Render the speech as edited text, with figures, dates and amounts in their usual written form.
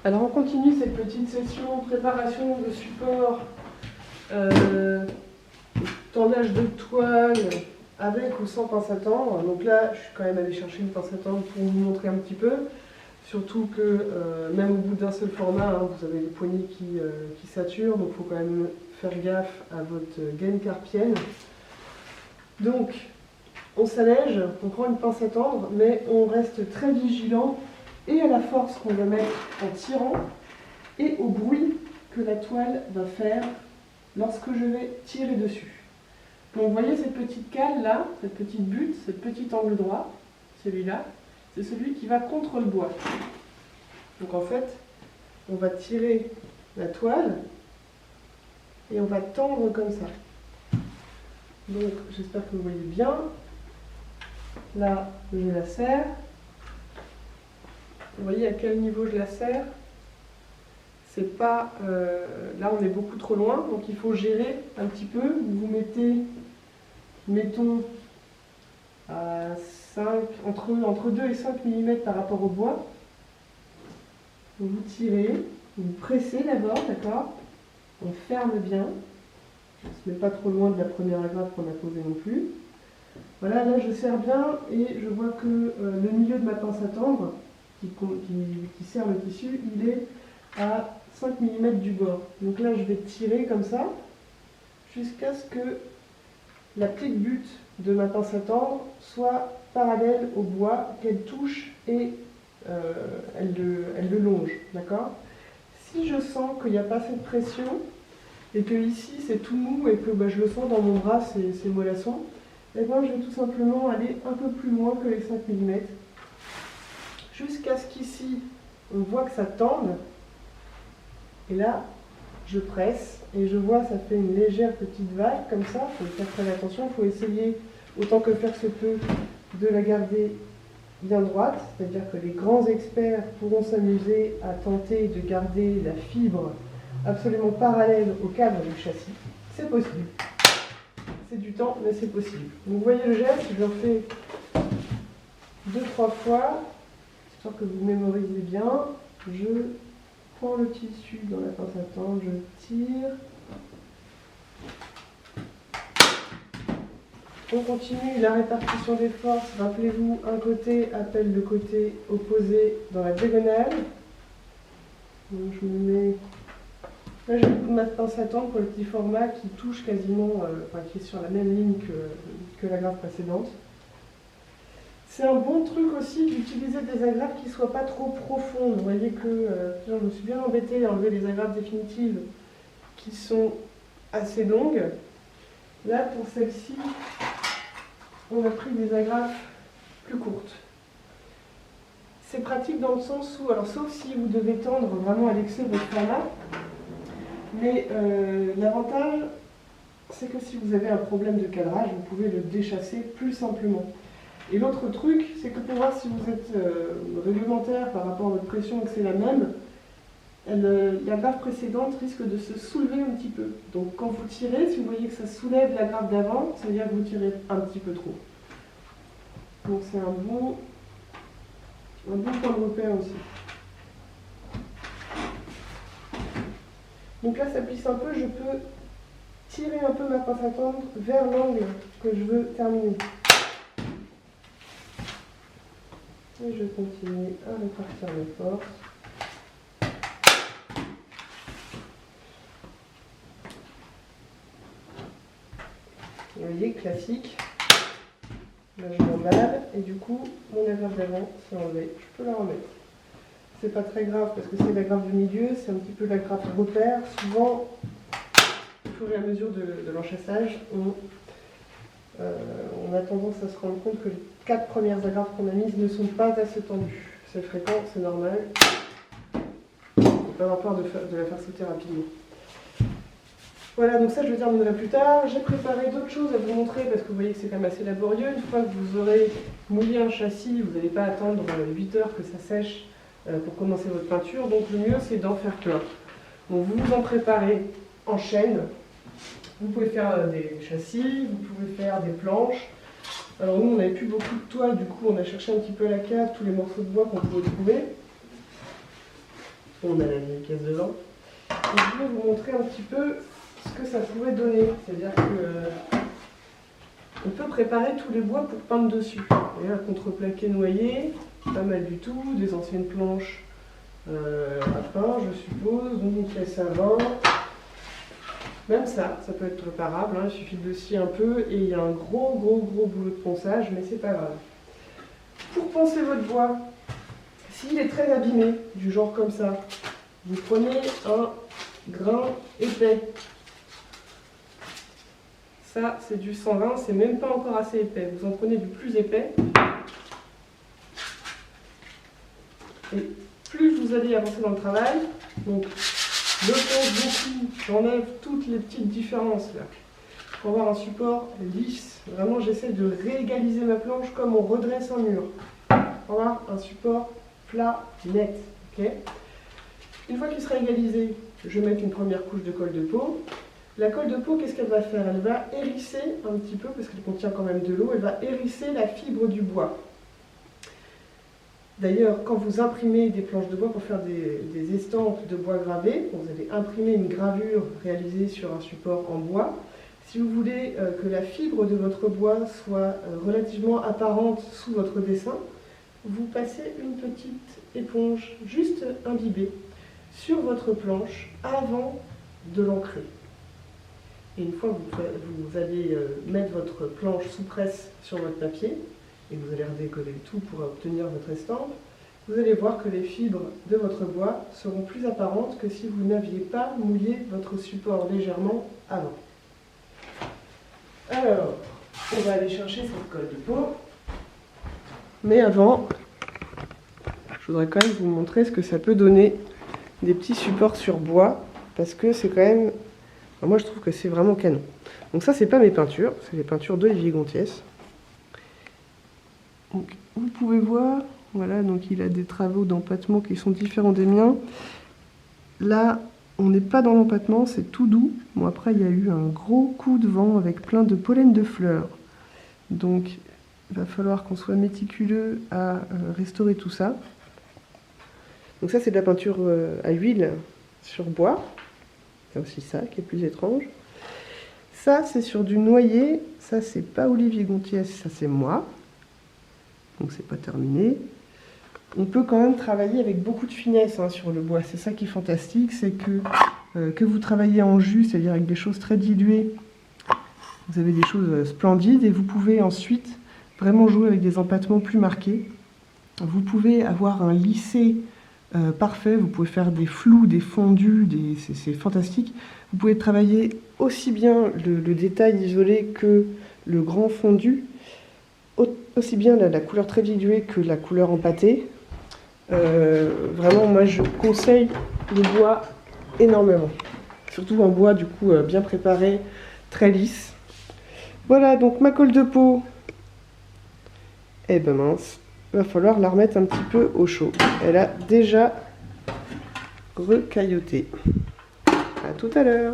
Alors on continue cette petite session préparation de support, tendage de toile avec ou sans pince à tendre. Donc là je suis quand même allée chercher une pince à tendre pour vous montrer un petit peu. Surtout que même au bout d'un seul format, hein, vous avez les poignées qui saturent, donc il faut quand même faire gaffe à votre gaine carpienne. Donc on s'allège, on prend une pince à tendre, mais on reste très vigilant et à la force qu'on va mettre en tirant et au bruit que la toile va faire lorsque je vais tirer dessus. Donc vous voyez cette petite cale là, cette petite butte, ce petit angle droit, celui-là, c'est celui qui va contre le bois. Donc en fait, on va tirer la toile et on va tendre comme ça. Donc j'espère que vous voyez bien. Là, je la serre. Vous voyez à quel niveau je la serre? C'est pas... là, on est beaucoup trop loin, donc il faut gérer un petit peu. Vous mettez, mettons, à 5, entre 2 et 5 mm par rapport au bois. Vous tirez, vous pressez d'abord, d'accord? On ferme bien. On ne se met pas trop loin de la première agrafe qu'on a posée non plus. Voilà, là je serre bien et je vois que le milieu de ma pince à tendre, qui serre le tissu, il est à 5 mm du bord. Donc là je vais tirer comme ça, jusqu'à ce que la petite butte de ma pince à tendre soit parallèle au bois, qu'elle touche et elle le longe, d'accord? Si je sens qu'il n'y a pas assez de pression, et que ici c'est tout mou et que je le sens dans mon bras, ces mollassons, et bien je vais tout simplement aller un peu plus loin que les 5 mm, jusqu'à ce qu'ici on voit que ça tende, et là je presse, et je vois ça fait une légère petite vague comme ça. Il faut faire très attention, il faut essayer autant que faire se peut de la garder bien droite, c'est-à-dire que les grands experts pourront s'amuser à tenter de garder la fibre absolument parallèle au cadre du châssis. C'est possible. C'est du temps, mais c'est possible. Donc vous voyez le geste, je le fais 2-3 fois, histoire que vous mémorisez bien. Je prends le tissu dans la pince à tendre, je tire. On continue la répartition des forces. Rappelez-vous, un côté appelle le côté opposé dans la diagonale. Donc je me mets... Là, j'ai ma pince à tendre pour le petit format qui touche quasiment, qui est sur la même ligne que l'agrafe précédente. C'est un bon truc aussi d'utiliser des agrafes qui ne soient pas trop profondes. Vous voyez que je me suis bien embêtée à enlever les agrafes définitives qui sont assez longues. Là, pour celle-ci, on a pris des agrafes plus courtes. C'est pratique dans le sens où, alors sauf si vous devez tendre vraiment à l'excès votre format, mais l'avantage, c'est que si vous avez un problème de cadrage, vous pouvez le déchasser plus simplement. Et l'autre truc, c'est que pour voir si vous êtes réglementaire par rapport à votre pression et que c'est la même, la grappe précédente risque de se soulever un petit peu. Donc quand vous tirez, si vous voyez que ça soulève la grappe d'avant, ça veut dire que vous tirez un petit peu trop. Donc c'est un bon point de repère aussi. Donc là ça plisse un peu, je peux tirer un peu ma pince à tendre vers l'angle que je veux terminer. Et je continue à répartir mes forces. Et vous voyez, classique. Là je m'emballe et du coup mon agrafe d'avant s'est enlevée. Je peux la remettre. C'est pas très grave parce que c'est l'agrafe du milieu, c'est un petit peu l'agrafe repère. Souvent, au fur et à mesure de l'enchâssage, on a tendance à se rendre compte que les 4 premières agrafes qu'on a mises ne sont pas assez tendues. C'est fréquent, c'est normal. Il ne faut pas avoir peur de la faire sauter rapidement. Voilà, donc ça je le terminerai plus tard. J'ai préparé d'autres choses à vous montrer parce que vous voyez que c'est quand même assez laborieux. Une fois que vous aurez mouillé un châssis, vous n'allez pas attendre 8 heures que ça sèche pour commencer votre peinture. Donc le mieux c'est d'en faire plein. Donc vous en préparez en chaîne. Vous pouvez faire des châssis, vous pouvez faire des planches. Alors nous on n'avait plus beaucoup de toile, du coup on a cherché un petit peu à la cave tous les morceaux de bois qu'on pouvait trouver. On a la vieille caisse de vin. Et je vais vous montrer un petit peu ce que ça pourrait donner. C'est-à-dire que on peut préparer tous les bois pour peindre dessus. Et un contreplaqué noyé, pas mal du tout, des anciennes planches à peindre, je suppose, une caisse à vin. Même ça peut être réparable, hein. Il suffit de le scier un peu et il y a un gros boulot de ponçage, mais c'est pas grave. Pour poncer votre bois, s'il est très abîmé, du genre comme ça, vous prenez un grain épais. Ça, c'est du 120, c'est même pas encore assez épais. Vous en prenez du plus épais. Et plus vous allez avancer dans le travail, donc je ponce beaucoup, j'enlève toutes les petites différences là. Pour avoir un support lisse, vraiment j'essaie de réégaliser ma planche comme on redresse un mur. Pour avoir un support plat, net. Okay. Une fois qu'il sera égalisé, je vais mettre une première couche de colle de peau. La colle de peau, qu'est-ce qu'elle va faire? Elle va hérisser un petit peu, parce qu'elle contient quand même de l'eau, elle va hérisser la fibre du bois. D'ailleurs, quand vous imprimez des planches de bois pour faire des estampes de bois gravé, vous allez imprimer une gravure réalisée sur un support en bois. Si vous voulez que la fibre de votre bois soit relativement apparente sous votre dessin, vous passez une petite éponge juste imbibée sur votre planche avant de l'ancrer. Et une fois que vous allez mettre votre planche sous presse sur votre papier, et vous allez redécoller le tout pour obtenir votre estampe, vous allez voir que les fibres de votre bois seront plus apparentes que si vous n'aviez pas mouillé votre support légèrement avant. Alors, on va aller chercher cette colle de peau. Mais avant, je voudrais quand même vous montrer ce que ça peut donner des petits supports sur bois, parce que c'est quand même... Moi je trouve que c'est vraiment canon. Donc ça c'est pas mes peintures, c'est les peintures d'Olivier Gontiès. Donc, vous pouvez voir, voilà, donc il a des travaux d'empattement qui sont différents des miens. Là, on n'est pas dans l'empattement, c'est tout doux. Bon, après, il y a eu un gros coup de vent avec plein de pollen de fleurs. Donc, il va falloir qu'on soit méticuleux à restaurer tout ça. Donc ça, c'est de la peinture à huile sur bois. Il y a aussi ça qui est plus étrange. Ça, c'est sur du noyer. Ça, c'est pas Olivier Gontiès, ça, c'est moi. Donc c'est pas terminé. On peut quand même travailler avec beaucoup de finesse sur le bois. C'est ça qui est fantastique, c'est que vous travaillez en jus, c'est-à-dire avec des choses très diluées, vous avez des choses splendides et vous pouvez ensuite vraiment jouer avec des empattements plus marqués. Vous pouvez avoir un lissé parfait, vous pouvez faire des flous, des fondus, c'est fantastique. Vous pouvez travailler aussi bien le détail isolé que le grand fondu, aussi bien la couleur très diluée que la couleur empâtée. Vraiment, moi je conseille le bois énormément. Surtout un bois du coup bien préparé, très lisse. Voilà, donc ma colle de peau, eh ben mince, il va falloir la remettre un petit peu au chaud. Elle a déjà recailloté. À tout à l'heure.